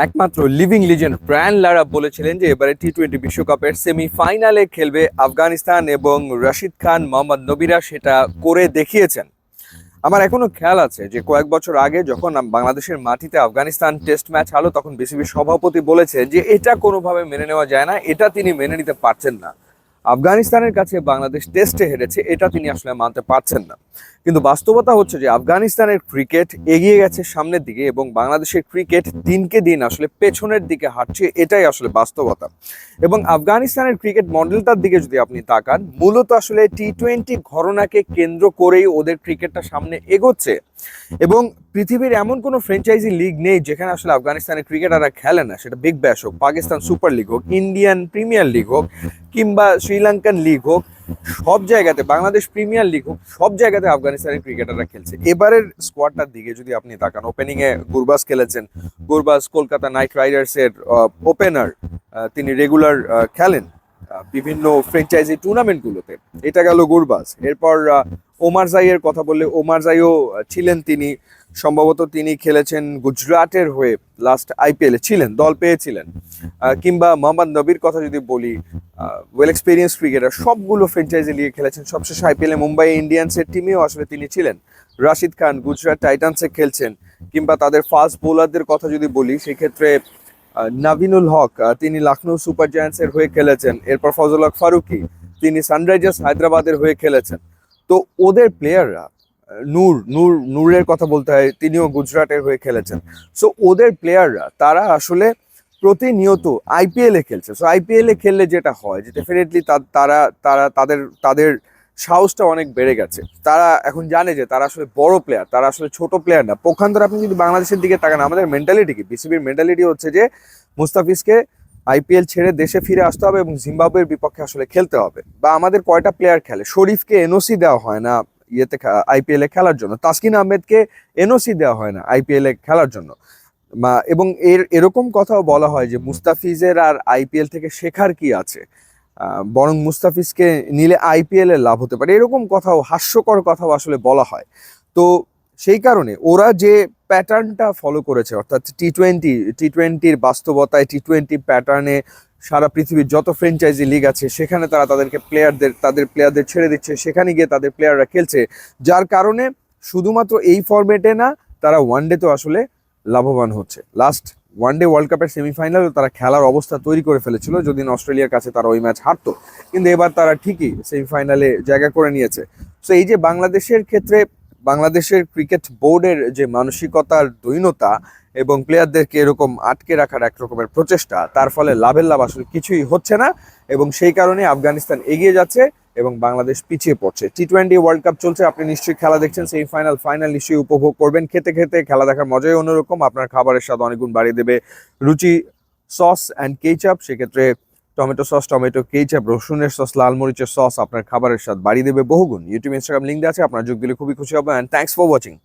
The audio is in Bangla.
একমাত্র লিভিং লিজেন্ড ব্রায়ান লারা বলেছিলেন যে এবারে টি-20 বিশ্বকাপের সেমিফাইনালে খেলবে আফগানিস্তান এবং রশিদ খান, মোহাম্মদ নবীরা সেটা করে দেখিয়েছেন। আমার এখনো খেয়াল আছে যে কয়েক বছর আগে যখন বাংলাদেশের মাটিতে আফগানিস্তান টেস্ট ম্যাচ হলো, তখন বিসিবির সভাপতি বলেছে যে এটা কোনোভাবে মেনে নেওয়া যায় না, এটা তিনি মেনে নিতে পারছেন না। আফগানিস্তানের কাছে বাংলাদেশ টেস্টে হেরেছে, এটা তিনি আসলে মানতে পারছেন না। কিন্তু বাস্তবতা হচ্ছে যে আফগানিস্তানের ক্রিকেট এগিয়ে গেছে সামনের দিকে এবং বাংলাদেশের ক্রিকেট দিনকে দিন আসলে পেছনের দিকে হাঁটছে, এটাই আসলে বাস্তবতা। এবং আফগানিস্তানের ক্রিকেট মডেলটার দিকে যদি আপনি তাকান, মূলত আসলে টি-20 ঘরানাকে কেন্দ্র করেই ওদের ক্রিকেটটা সামনে এগোচ্ছে। এবং পৃথিবীর এমন কোনো ফ্র্যাঞ্চাইজি লিগ নেই যেখানে আসলে আফগানিস্তানের ক্রিকেটাররা খেলে না, সেটা বিগ ব্যাশ হোক, পাকিস্তান সুপার লিগ হোক, ইন্ডিয়ান প্রিমিয়ার লিগ হোক, কিংবা শ্রীলঙ্কান লিগ হোক, সব জায়গাতে, বাংলাদেশ প্রিমিয়ার লিগ হোক, সব জায়গাতে আফগানিস্তানের ক্রিকেটাররা খেলছে। এবারের স্কোয়াডটার দিকে যদি আপনি তাকান, ওপেনিং এ গুরবাজ খেলেছেন। গুরবাজ কলকাতা নাইট রাইডার্স এর ওপেনার, তিনি রেগুলার খেলেন বিভিন্ন ফ্র্যাঞ্চাইজি টুর্নামেন্টগুলোতে। এটা গেল গুরবাজ। এরপর ওমার জাইয়ের কথা বললে, ওমার জাইও ছিলেন, তিনি সম্ভবত তিনি খেলেছেন গুজরাটের হয়ে, লাস্ট আইপিএলে ছিলেন, দল পেয়েছিলেন। কিংবা মোহাম্মদ নবীর কথা যদি বলি, ওয়েল এক্সপিরিয়েন্স ক্রিকেটার, সবগুলো ফ্র্যাঞ্চাইজি লিগে খেলেছেন। সবশেষে আইপিএলে মুম্বাই ইন্ডিয়ান্সের টিমেও আসলে তিনি ছিলেন। রাশিদ খান গুজরাট টাইটান্সে খেলছেন। কিংবা তাদের ফাস্ট বোলারদের কথা যদি বলি, সেক্ষেত্রে নাভিনুল হক, তিনি লখনৌ সুপার জায়ান্টসের হয়ে খেলেছেন। এরপর ফজল হক ফারুকি, তিনি সানরাইজার্স হায়দ্রাবাদের হয়ে খেলেছেন। তো ওদের প্লেয়াররা, নূরের কথা বলতে হয়, তিনিও গুজরাটের হয়ে খেলেছেন। সো ওদের প্লেয়াররা তারা আসলে প্রতিনিয়ত আইপিএলে খেলছে। সো আইপিএলে খেললে যেটা হয় যে ডেফিনেটলি তারা তারা তাদের তাদের সাহসটা অনেক বেড়ে গেছে। তারা এখন জানে যে তারা আসলে বড় প্লেয়ার, তারা আসলে ছোট প্লেয়ার না। পক্ষান্তরে আপনি যদি বাংলাদেশের দিকে তাকান, আমাদের মেন্টালিটি কি, বিসিবির মেন্টালিটি হচ্ছে যে মুস্তাফিজকে আইপিএল ছেড়ে দেশে ফিরে আসতে হবে এবং জিম্বাবুয়ের বিপক্ষে আসলে খেলতে হবে। বা আমাদের কয়টা প্লেয়ার খেলে, শরীফকে এনওসি দেওয়া হয় না ইয়েতে আইপিএল এ খেলার জন্য, তাসকিন আহমেদকে এনওসি দেওয়া হয় না আইপিএল এ খেলার জন্য। এবং এরকম কথাও বলা হয় যে মুস্তাফিজের আর আইপিএল থেকে শেখার কি আছে, বরং মুস্তাফিজকে নিলে আইপিএল এর লাভ হতে পারে, এরকম কথাও, হাস্যকর কথাও আসলে বলা হয়। তো সেই কারণে ওরা যে প্যাটার্নটা ফলো করেছে, অর্থাৎ টি-20-র বাস্তবতায়, টি-20 প্যাটার্নে সারা পৃথিবীর যত ফ্র্যাঞ্চাইজি লিগ আছে সেখানে তারা তাদের প্লেয়ারদের ছেড়ে দিচ্ছে, সেখানে গিয়ে তাদের প্লেয়াররা খেলছে। যার কারণে শুধুমাত্র এই ফরম্যাটে না, তারা ওয়ানডেতেও আসলে লাভবান হচ্ছে। লাস্ট ওয়ানডে ওয়ার্ল্ড কাপের সেমিফাইনালে তারা খেলার অবস্থা তৈরি করে ফেলেছিল যদি অস্ট্রেলিয়ার কাছে তারা ওই ম্যাচ হারতো, কিন্তু এবার তারা ঠিকই সেমিফাইনালে জায়গা করে নিয়েছে। সো এই যে বাংলাদেশের ক্ষেত্রে বাংলাদেশের ক্রিকেট বোর্ডের যে মানসিকতার দৈন্যতা এবং প্লেয়ারদেরকে এরকম আটকে রাখার এক রকমের প্রচেষ্টা, তার ফলে লাভের লাভ আসলে কিছুই হচ্ছে না। এবং সেই কারণে আফগানিস্তান এগিয়ে যাচ্ছে এবং বাংলাদেশ পিছিয়ে পড়ছে। টি-20 ওয়ার্ল্ড কাপ চলছে, আপনি নিশ্চয়ই খেলা দেখছেন, সেমিফাইনাল, ফাইনাল নিশ্চয়ই উপভোগ করবেন। খেতে খেতে খেলা দেখার মজাই অন্যরকম, আপনার খাবারের স্বাদ অনেক গুণ বাড়িয়ে দেবে রুচি সস অ্যান্ড কেচাপ। সেক্ষেত্রে টমেটো সস, টমেটো কেচাপ, রসুনের সস, লাল মরিচের সস আপনার খাবারের স্বাদ বাড়িয়ে দেবে বহুগুণ। ইউটিউব, ইনস্টাগ্রাম লিঙ্ক দেওয়া আছে, আপনার যোগ দিলে খুবই খুশি হবে। And thanks for watching.